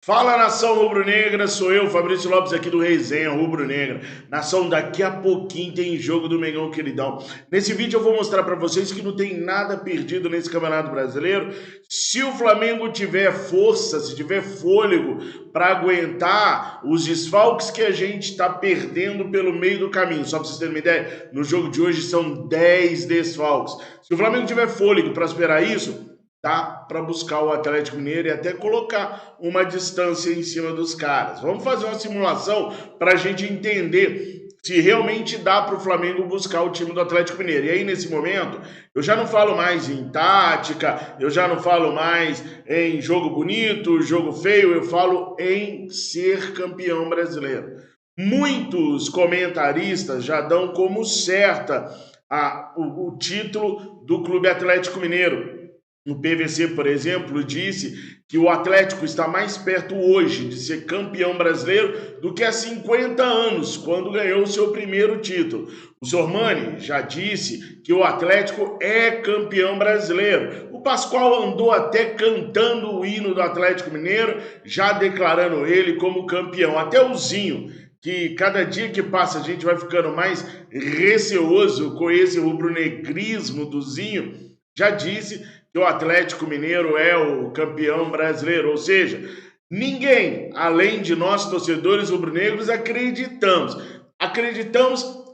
Fala, nação rubro-negra, sou eu, Fabrício Lopes, aqui do Resenha Rubro-Negra. Nação, daqui a pouquinho tem jogo do Mengão Queridão. Nesse vídeo eu vou mostrar para vocês que não tem nada perdido nesse Campeonato Brasileiro. Se o Flamengo tiver força, se tiver fôlego para aguentar os desfalques que a gente está perdendo pelo meio do caminho. Só para vocês terem uma ideia, no jogo de hoje são 10 desfalques. Se o Flamengo tiver fôlego para esperar isso, dá para buscar o Atlético Mineiro e até colocar uma distância em cima dos caras. Vamos fazer uma simulação para a gente entender se realmente dá para o Flamengo buscar o time do Atlético Mineiro. E aí, nesse momento, eu já não falo mais em tática, eu já não falo mais em jogo bonito, jogo feio, eu falo em ser campeão brasileiro. Muitos comentaristas já dão como certa o título do Clube Atlético Mineiro. O PVC, por exemplo, disse que o Atlético está mais perto hoje de ser campeão brasileiro do que há 50 anos, quando ganhou o seu primeiro título. O Sormani já disse que o Atlético é campeão brasileiro. O Pascoal andou até cantando o hino do Atlético Mineiro, já declarando ele como campeão. Até o Zinho, que cada dia que passa a gente vai ficando mais receoso com esse rubro-negrismo do Zinho, já disse que o Atlético Mineiro é o campeão brasileiro, ou seja, ninguém, além de nós torcedores rubro-negros, acreditamos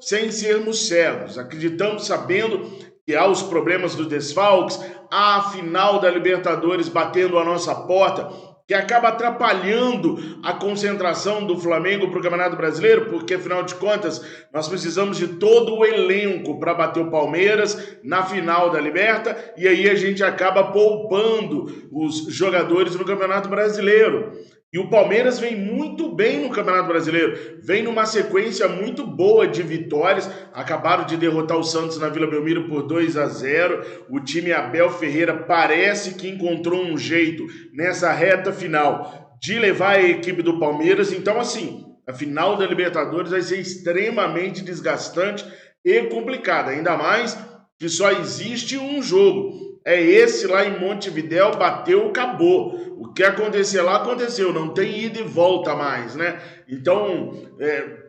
sem sermos cegos, acreditamos sabendo que há os problemas dos desfalques, há a final da Libertadores batendo a nossa porta, que acaba atrapalhando a concentração do Flamengo para o Campeonato Brasileiro, porque, afinal de contas, nós precisamos de todo o elenco para bater o Palmeiras na final da Liberta, e aí a gente acaba poupando os jogadores no Campeonato Brasileiro. E o Palmeiras vem muito bem no Campeonato Brasileiro, vem numa sequência muito boa de vitórias, acabaram de derrotar o Santos na Vila Belmiro por 2-0, o time Abel Ferreira parece que encontrou um jeito nessa reta final de levar a equipe do Palmeiras, então assim, a final da Libertadores vai ser extremamente desgastante e complicada, ainda mais que só existe um jogo. É esse lá em Montevidéu, bateu, acabou. O que acontecer lá, aconteceu. Não tem ida e volta mais, né? Então,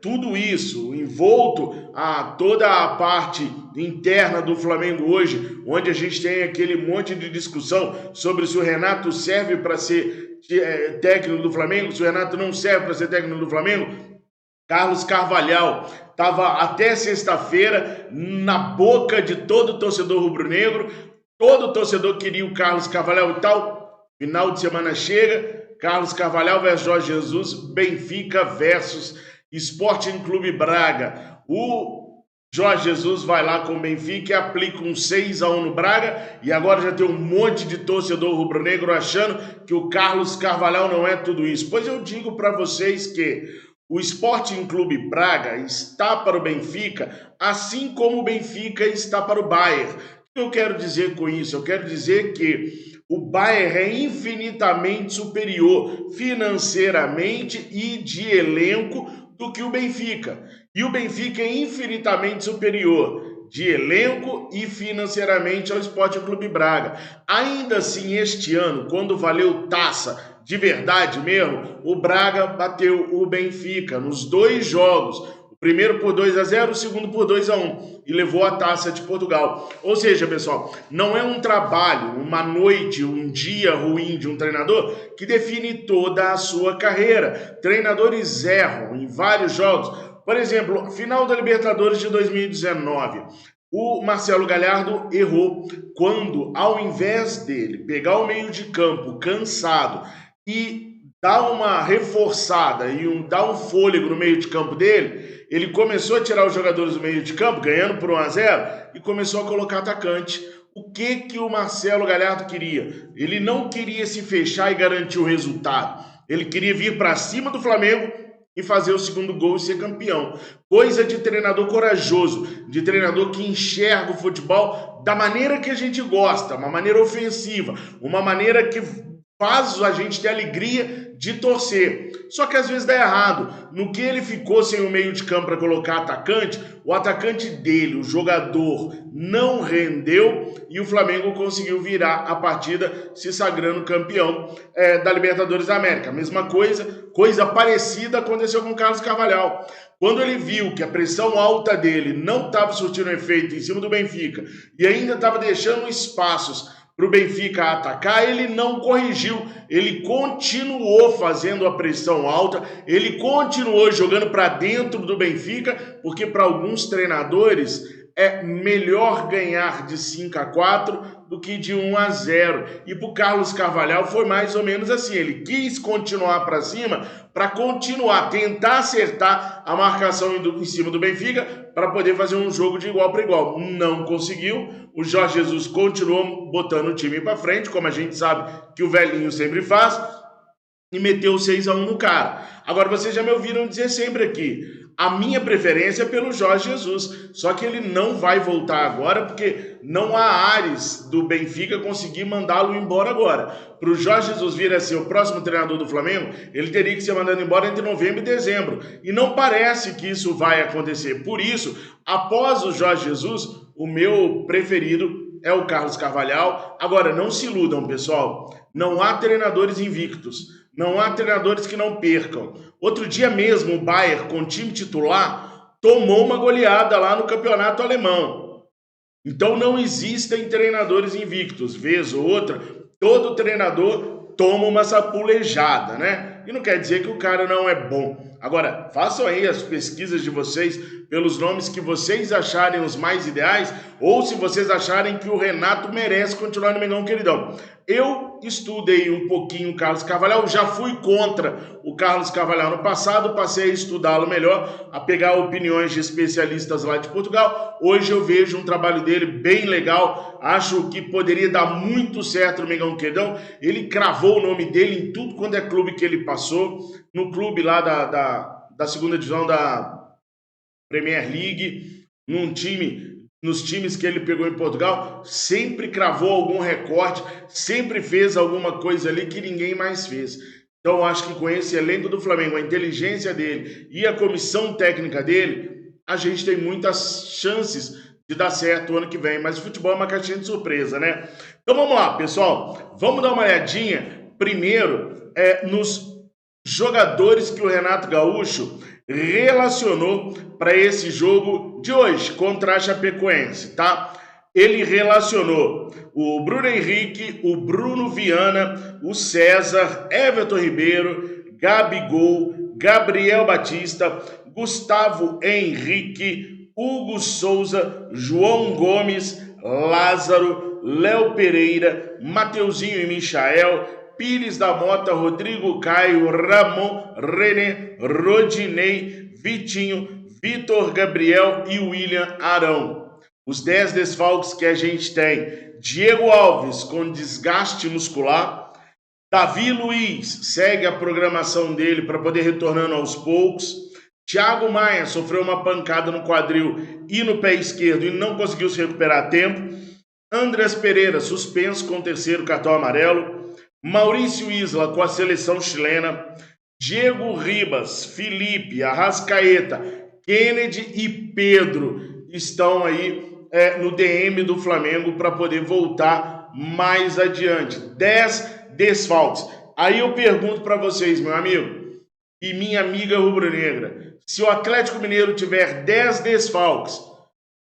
tudo isso envolto a toda a parte interna do Flamengo hoje, onde a gente tem aquele monte de discussão sobre se o Renato serve para ser técnico do Flamengo, se o Renato não serve para ser técnico do Flamengo. Carlos Carvalhal estava até sexta-feira na boca de todo torcedor rubro-negro. Todo torcedor queria o Carlos Carvalhal e tal. Final de semana chega, Carlos Carvalhal versus Jorge Jesus, Benfica versus Sporting Clube Braga. O Jorge Jesus vai lá com o Benfica e aplica um 6-1 no Braga, e agora já tem um monte de torcedor rubro-negro achando que o Carlos Carvalhal não é tudo isso. Pois eu digo para vocês que o Sporting Clube Braga está para o Benfica, assim como o Benfica está para o Bayern. O que eu quero dizer com isso? Eu quero dizer que o Bayern é infinitamente superior financeiramente e de elenco do que o Benfica. E o Benfica é infinitamente superior de elenco e financeiramente ao Sporting Clube Braga. Ainda assim, este ano, quando valeu taça de verdade mesmo, o Braga bateu o Benfica nos dois jogos. O primeiro por 2-0, o segundo por 2-1, e levou a taça de Portugal. Ou seja, pessoal, não é um trabalho, uma noite, um dia ruim de um treinador que define toda a sua carreira. Treinadores erram em vários jogos. Por exemplo, final da Libertadores de 2019. O Marcelo Galhardo errou quando, ao invés dele pegar o meio de campo cansado e dar uma reforçada e dar um fôlego no meio de campo dele, ele começou a tirar os jogadores do meio de campo, ganhando por 1-0, e começou a colocar atacante. O que o Marcelo Galhardo queria? Ele não queria se fechar e garantir o resultado. Ele queria vir para cima do Flamengo e fazer o segundo gol e ser campeão. Coisa de treinador corajoso, de treinador que enxerga o futebol da maneira que a gente gosta, uma maneira ofensiva, uma maneira que faz a gente ter alegria de torcer. Só que às vezes dá errado. No que ele ficou sem o meio de campo para colocar atacante, o atacante dele, o jogador, não rendeu e o Flamengo conseguiu virar a partida, se sagrando campeão da Libertadores da América. A mesma coisa parecida aconteceu com o Carlos Carvalhal. Quando ele viu que a pressão alta dele não estava surtindo efeito em cima do Benfica e ainda estava deixando espaços para o Benfica atacar, ele não corrigiu, ele continuou fazendo a pressão alta, ele continuou jogando para dentro do Benfica, porque para alguns treinadores é melhor ganhar de 5-4 do que de 1-0. E para o Carlos Carvalhal foi mais ou menos assim, ele quis continuar para cima, para continuar, tentar acertar a marcação em cima do Benfica, para poder fazer um jogo de igual para igual. Não conseguiu, o Jorge Jesus continuou botando o time para frente, como a gente sabe que o velhinho sempre faz, e meteu 6-1 no cara. Agora, vocês já me ouviram dizer sempre aqui, a minha preferência é pelo Jorge Jesus, só que ele não vai voltar agora, porque não há ares do Benfica conseguir mandá-lo embora agora. Para o Jorge Jesus vir a ser o próximo treinador do Flamengo, ele teria que ser mandado embora entre novembro e dezembro. E não parece que isso vai acontecer. Por isso, após o Jorge Jesus, o meu preferido é o Carlos Carvalhal. Agora, não se iludam, pessoal. Não há treinadores invictos. Não há treinadores que não percam. Outro dia mesmo, o Bayern, com time titular, tomou uma goleada lá no campeonato alemão. Então não existem treinadores invictos. Vez ou outra, todo treinador toma uma sapulejada, né? E não quer dizer que o cara não é bom. Agora, façam aí as pesquisas de vocês pelos nomes que vocês acharem os mais ideais, ou se vocês acharem que o Renato merece continuar no Mengão Queridão. Eu estudei um pouquinho o Carlos Carvalhal, já fui contra o Carlos Carvalhal no passado, passei a estudá-lo melhor, a pegar opiniões de especialistas lá de Portugal. Hoje eu vejo um trabalho dele bem legal, acho que poderia dar muito certo no Mengão Queridão. Ele cravou o nome dele em tudo quanto é clube que ele passou, no clube lá da segunda divisão da Premier League, nos times que ele pegou em Portugal, sempre cravou algum recorte, sempre fez alguma coisa ali que ninguém mais fez. Então, eu acho que com esse elenco do Flamengo, a inteligência dele e a comissão técnica dele, a gente tem muitas chances de dar certo o ano que vem. Mas o futebol é uma caixinha de surpresa, né? Então, vamos lá, pessoal. Vamos dar uma olhadinha, primeiro, nos jogadores que o Renato Gaúcho relacionou para esse jogo de hoje contra a Chapecoense, tá? Ele relacionou o Bruno Henrique, o Bruno Viana, o César, Everton Ribeiro, Gabigol, Gabriel Batista, Gustavo Henrique, Hugo Souza, João Gomes, Lázaro, Léo Pereira, Mateuzinho e Michael, Pires da Mota, Rodrigo Caio, Ramon, René, Rodinei, Vitinho, Vitor Gabriel e William Arão. Os 10 desfalques que a gente tem: Diego Alves com desgaste muscular, Davi Luiz segue a programação dele para poder retornando aos poucos, Thiago Maia sofreu uma pancada no quadril e no pé esquerdo e não conseguiu se recuperar a tempo, Andrés Pereira suspenso com o 3º cartão amarelo, Maurício Isla com a seleção chilena, Diego Ribas, Felipe, Arrascaeta, Kennedy e Pedro estão aí no DM do Flamengo para poder voltar mais adiante. 10 desfalques. Aí eu pergunto para vocês, meu amigo e minha amiga rubro-negra, se o Atlético Mineiro tiver 10 desfalques,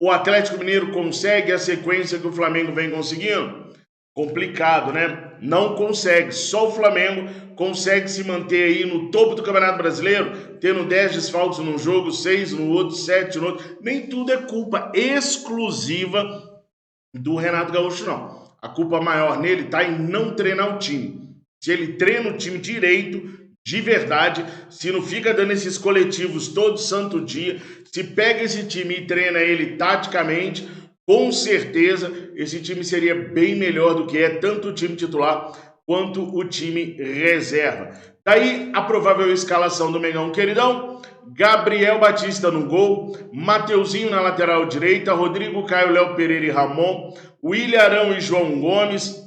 o Atlético Mineiro consegue a sequência que o Flamengo vem conseguindo? Complicado, né? Não consegue. Só o Flamengo consegue se manter aí no topo do Campeonato Brasileiro, tendo 10 desfalques num jogo, 6 no outro, 7 no outro. Nem tudo é culpa exclusiva do Renato Gaúcho, não. A culpa maior nele está em não treinar o time. Se ele treina o time direito, de verdade, se não fica dando esses coletivos todo santo dia, se pega esse time e treina ele taticamente, com certeza esse time seria bem melhor do que é, tanto o time titular quanto o time reserva. Daí a provável escalação do Mengão Queridão: Gabriel Batista no gol, Mateuzinho na lateral direita, Rodrigo Caio, Léo Pereira e Ramon, William Arão e João Gomes,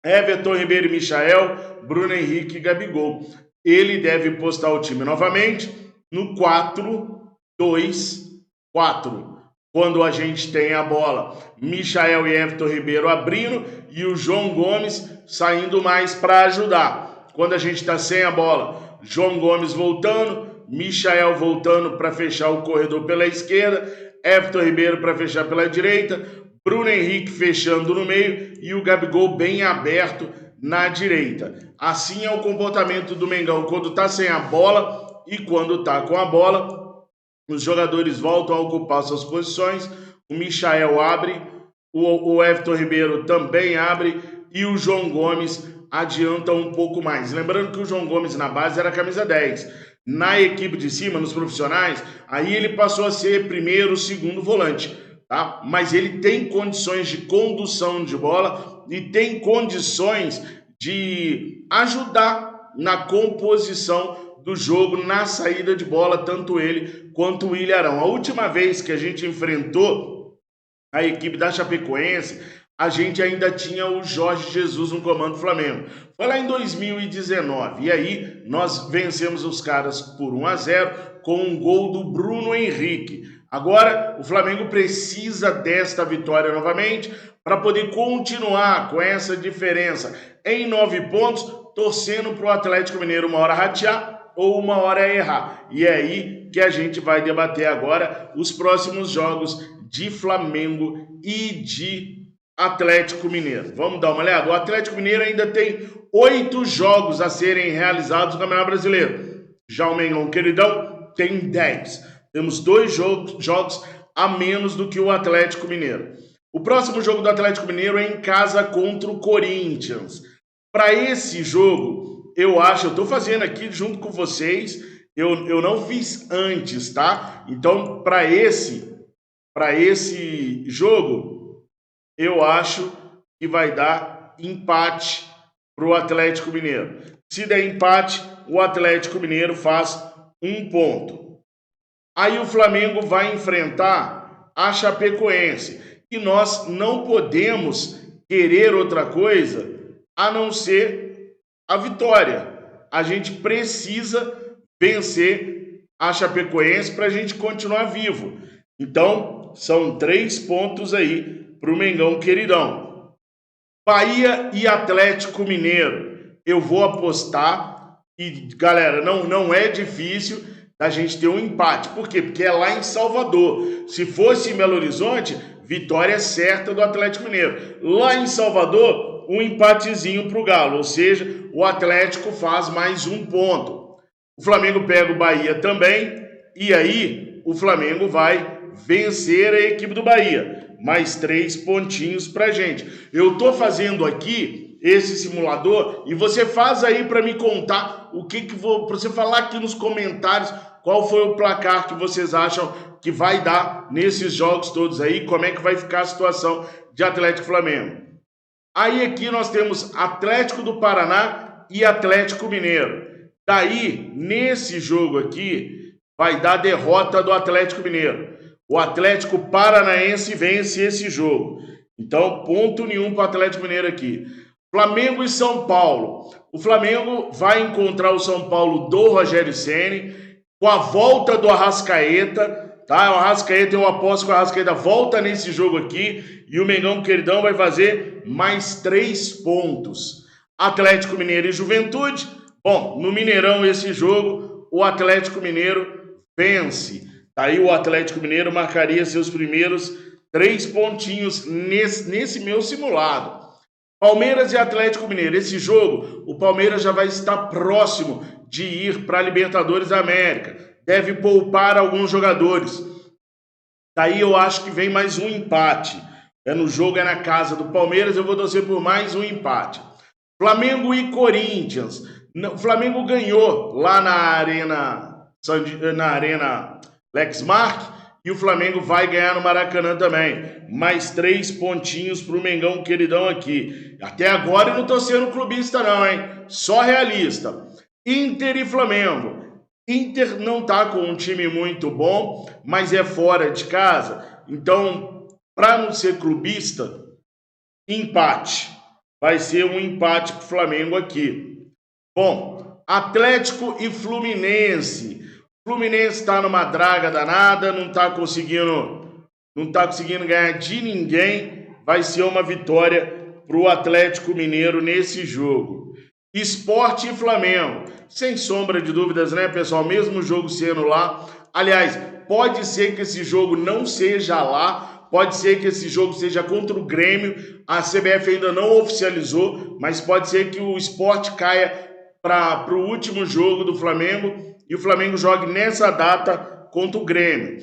Everton Ribeiro e Michael, Bruno Henrique e Gabigol. Ele deve postar o time novamente no 4-2-4. Quando a gente tem a bola, Michael e Everton Ribeiro abrindo e o João Gomes saindo mais para ajudar. Quando a gente está sem a bola, João Gomes voltando, Michael voltando para fechar o corredor pela esquerda, Everton Ribeiro para fechar pela direita, Bruno Henrique fechando no meio e o Gabigol bem aberto na direita. Assim é o comportamento do Mengão quando está sem a bola e quando está com a bola. Os jogadores voltam a ocupar suas posições, o Michael abre, o Everton Ribeiro também abre e o João Gomes adianta um pouco mais. Lembrando que o João Gomes na base era camisa 10. Na equipe de cima, nos profissionais, aí ele passou a ser primeiro, segundo volante, tá? Mas ele tem condições de condução de bola e tem condições de ajudar na composição do jogo, na saída de bola, tanto ele quanto o Willian Arão. A última vez que a gente enfrentou a equipe da Chapecoense, a gente ainda tinha o Jorge Jesus no comando do Flamengo. Foi lá em 2019. E aí nós vencemos os caras por 1-0 com um gol do Bruno Henrique. Agora o Flamengo precisa desta vitória novamente para poder continuar com essa diferença em 9 pontos, torcendo para o Atlético Mineiro uma hora ratear ou uma hora errar. E é aí que a gente vai debater agora os próximos jogos de Flamengo e de Atlético Mineiro. Vamos dar uma olhada? O Atlético Mineiro ainda tem 8 jogos a serem realizados no Campeonato Brasileiro. Já o Mengão queridão tem 10. Temos 2 jogos a menos do que o Atlético Mineiro. O próximo jogo do Atlético Mineiro é em casa contra o Corinthians. Para esse jogo, eu estou fazendo aqui junto com vocês, eu não fiz antes, tá? Então, para esse jogo, eu acho que vai dar empate para o Atlético Mineiro. Se der empate, o Atlético Mineiro faz 1 ponto. Aí o Flamengo vai enfrentar a Chapecoense. E nós não podemos querer outra coisa a não ser a vitória. A gente precisa vencer a Chapecoense para a gente continuar vivo. Então, são 3 pontos aí para o Mengão queridão. Bahia e Atlético Mineiro. Eu vou apostar e, galera, não é difícil a gente ter um empate. Por quê? Porque é lá em Salvador. Se fosse em Belo Horizonte, vitória certa do Atlético Mineiro. Lá em Salvador, um empatezinho para o Galo, ou seja, o Atlético faz mais 1 ponto. O Flamengo pega o Bahia também, e aí o Flamengo vai vencer a equipe do Bahia. Mais 3 pontinhos pra gente. Eu tô fazendo aqui esse simulador e você faz aí para me contar o que vou, para você falar aqui nos comentários qual foi o placar que vocês acham que vai dar nesses jogos todos aí, como é que vai ficar a situação de Atlético e Flamengo. Aí aqui nós temos Atlético do Paraná e Atlético Mineiro. Daí, nesse jogo aqui, vai dar derrota do Atlético Mineiro. O Atlético Paranaense vence esse jogo. Então, ponto nenhum para o Atlético Mineiro aqui. Flamengo e São Paulo. O Flamengo vai encontrar o São Paulo do Rogério Ceni com a volta do Arrascaeta. Tá? O Arrascaeta, eu aposto que o Arrascaeta volta nesse jogo aqui e o Mengão queridão vai fazer mais 3 pontos. Atlético Mineiro e Juventude. Bom, no Mineirão esse jogo, o Atlético Mineiro vence. Aí o Atlético Mineiro marcaria seus primeiros 3 pontinhos nesse meu simulado. Palmeiras e Atlético Mineiro. Esse jogo, o Palmeiras já vai estar próximo de ir para a Libertadores da América. Deve poupar alguns jogadores. Daí eu acho que vem mais um empate. No jogo é na casa do Palmeiras, eu vou torcer por mais um empate. Flamengo e Corinthians. O Flamengo ganhou lá na Arena Lexmark e o Flamengo vai ganhar no Maracanã também. Mais 3 pontinhos para o Mengão queridão aqui. Até agora eu não estou sendo clubista não, hein? Só realista. Inter e Flamengo. Inter não está com um time muito bom, mas é fora de casa. Então, para não ser clubista, empate. vai ser um empate para o Flamengo aqui. Bom, Atlético e Fluminense. Fluminense está numa draga danada, não está conseguindo ganhar de ninguém. Vai ser uma vitória para o Atlético Mineiro nesse jogo. Sport e Flamengo, sem sombra de dúvidas, né, pessoal? Mesmo jogo sendo lá. Aliás, pode ser que esse jogo não seja lá, pode ser que esse jogo seja contra o Grêmio. A CBF ainda não oficializou, mas pode ser que o Sport caia para o último jogo do Flamengo e o Flamengo jogue nessa data contra o Grêmio.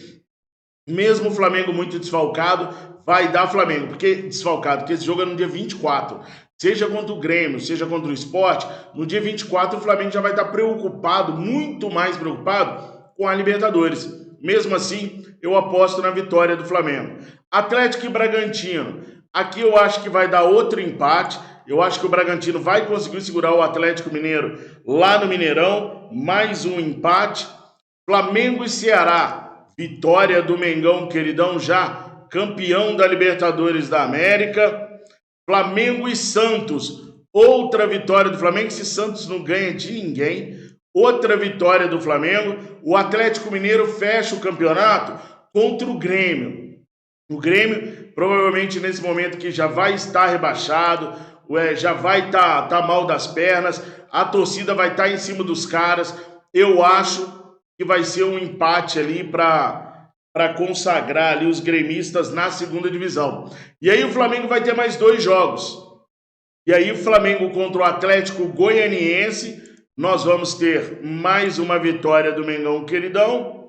Mesmo o Flamengo muito desfalcado, vai dar Flamengo, porque esse jogo é no dia 24. Seja contra o Grêmio, seja contra o Sport, no dia 24 o Flamengo já vai estar preocupado, muito mais preocupado com a Libertadores. Mesmo assim, eu aposto na vitória do Flamengo. Atlético e Bragantino. Aqui eu acho que vai dar outro empate. Eu acho que o Bragantino vai conseguir segurar o Atlético Mineiro lá no Mineirão. Mais um empate. Flamengo e Ceará. Vitória do Mengão, queridão, já campeão da Libertadores da América. Flamengo e Santos. Outra vitória do Flamengo. Esse Santos não ganha de ninguém. Outra vitória do Flamengo. O Atlético Mineiro fecha o campeonato contra o Grêmio. O Grêmio, provavelmente nesse momento que já vai estar rebaixado, já vai estar mal das pernas, a torcida vai estar em cima dos caras. Eu acho que vai ser um empate ali para consagrar ali os gremistas na segunda divisão. E aí o Flamengo vai ter mais 2 jogos. E aí o Flamengo contra o Atlético Goianiense, nós vamos ter mais uma vitória do Mengão, queridão.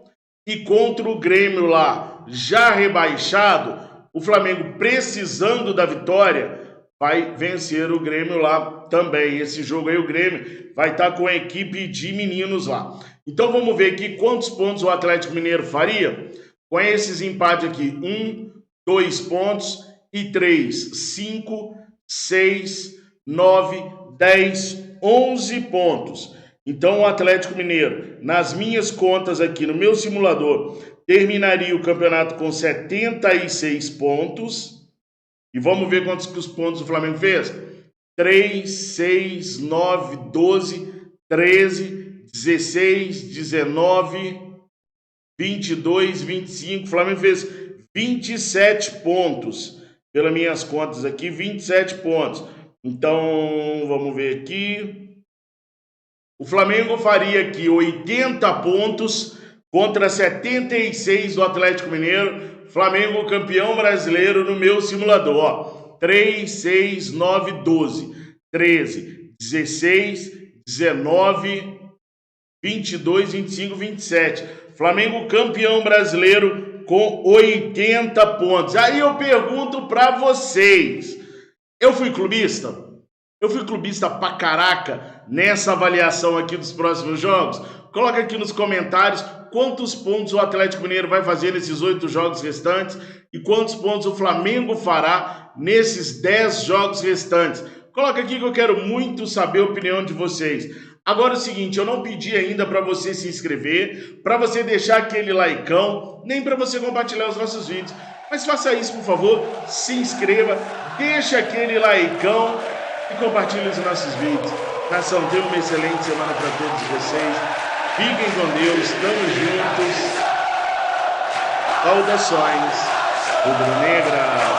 E contra o Grêmio lá, já rebaixado, o Flamengo precisando da vitória, vai vencer o Grêmio lá também. Esse jogo aí, o Grêmio vai estar com a equipe de meninos lá. Então vamos ver aqui quantos pontos o Atlético Mineiro faria com esses empates aqui. 1, 2 pontos e 3, 5, 6, 9, 10, 11 pontos. Então o Atlético Mineiro, nas minhas contas aqui no meu simulador, terminaria o campeonato com 76 pontos. E vamos ver quantos pontos o Flamengo fez. 3, 6, 9, 12, 13, 16, 19, 22, 25. O Flamengo fez 27 pontos. Pelas minhas contas aqui, 27 pontos. Então, vamos ver aqui. O Flamengo faria aqui 80 pontos contra 76 do Atlético Mineiro. Flamengo campeão brasileiro no meu simulador. Ó, 3, 6, 9, 12, 13, 16, 19, 22, 25, 27. Flamengo campeão brasileiro com 80 pontos. Aí eu pergunto para vocês, eu fui clubista? Eu fui clubista pra caraca nessa avaliação aqui dos próximos jogos? Coloca aqui nos comentários quantos pontos o Atlético Mineiro vai fazer nesses 8 jogos restantes e quantos pontos o Flamengo fará nesses 10 jogos restantes. Coloca aqui que eu quero muito saber a opinião de vocês. Agora é o seguinte, eu não pedi ainda para você se inscrever, para você deixar aquele likeão, nem para você compartilhar os nossos vídeos. Mas faça isso, por favor, se inscreva, deixa aquele likeão e compartilhe os nossos vídeos. Nação, tenha uma excelente semana para todos vocês. Fiquem com Deus, estamos juntos. Saudações rubro-negras.